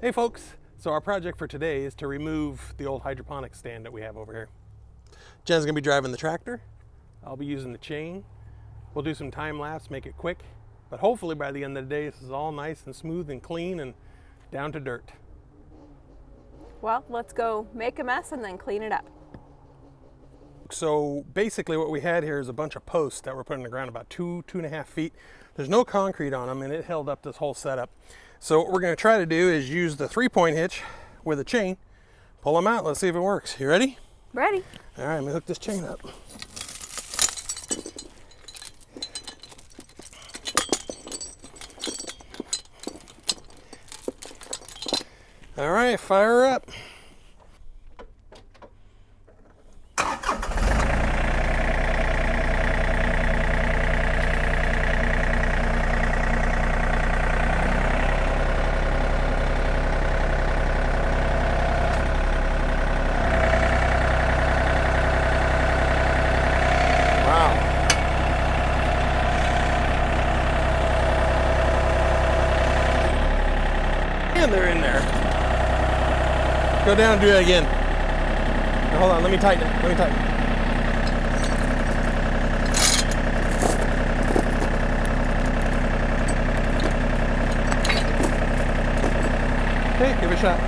Hey folks, so our project for today is to remove the old hydroponics stand that we have over here. Jen's gonna be driving the tractor. I'll be using the chain. We'll do some time lapse, make it quick, but hopefully by the end of the day this is all nice and smooth and clean and down to dirt. Well, let's go make a mess and then clean it up. So basically what we had here is a bunch of posts that were put in the ground about 2.5 feet. There's no concrete on them and it held up this whole setup. So what we're going to try to do is use the 3-point hitch with a chain, pull them out, let's see if it works. You ready? Ready. All right, let me hook this chain up. All right, fire up. They're in there. Go down and do that again. Now, hold on, let me tighten it. Okay, give it a shot.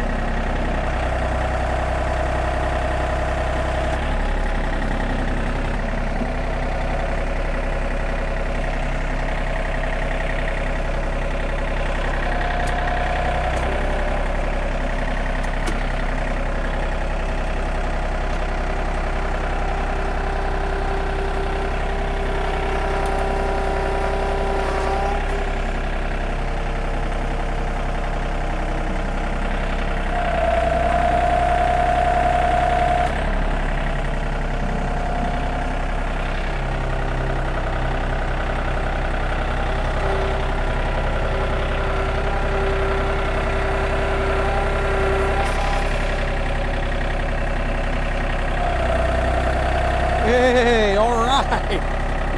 Hey, all right.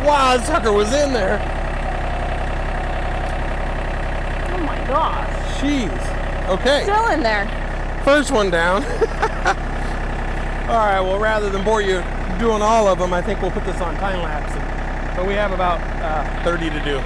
Wow, that sucker was in there. Oh my gosh. Jeez. Okay. Still in there. First one down. All right, well, rather than bore you doing all of them, I think we'll put this on time lapse. But we have about 30 to do.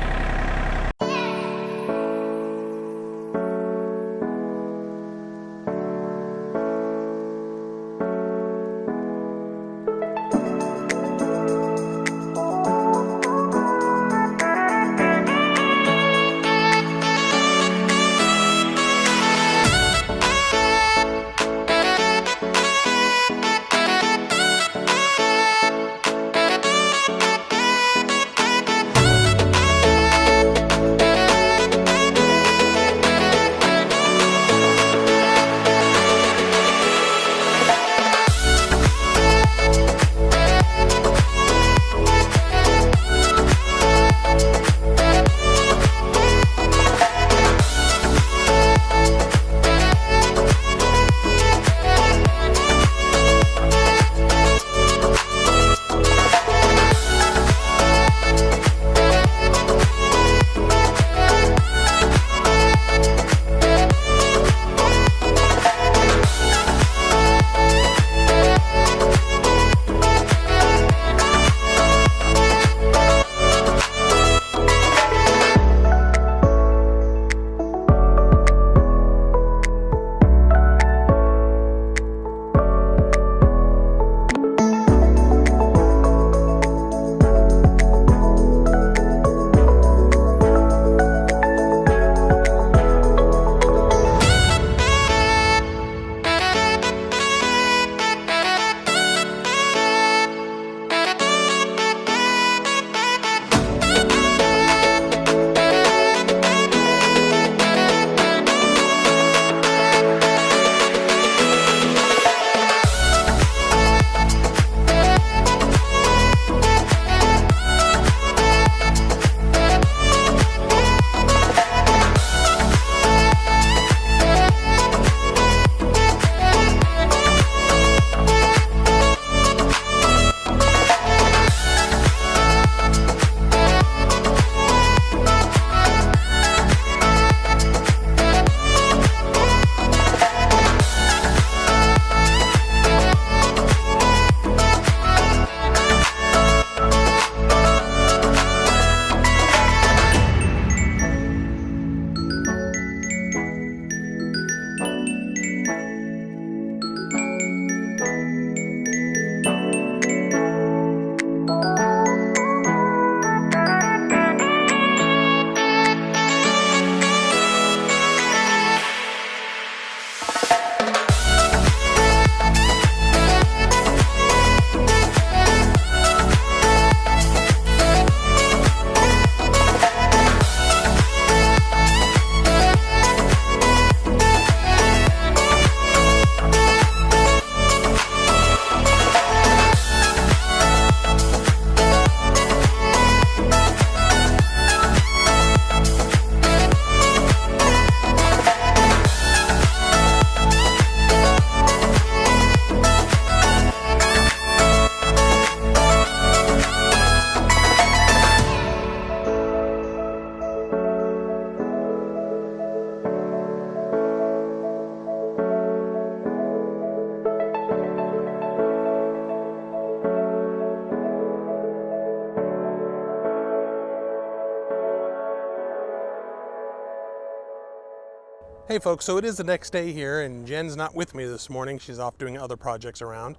Hey folks, so it is the next day here and Jen's not with me this morning. She's off doing other projects around.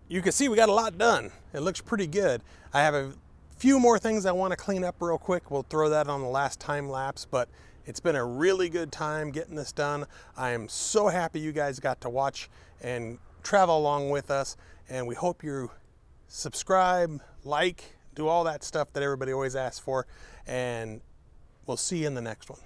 You can see we got a lot done. It looks pretty good. I have a few more things I want to clean up real quick. We'll throw that on the last time lapse, but it's been a really good time getting this done. I am so happy you guys got to watch and travel along with us, and we hope you subscribe, like, do all that stuff that everybody always asks for, and we'll see you in the next one.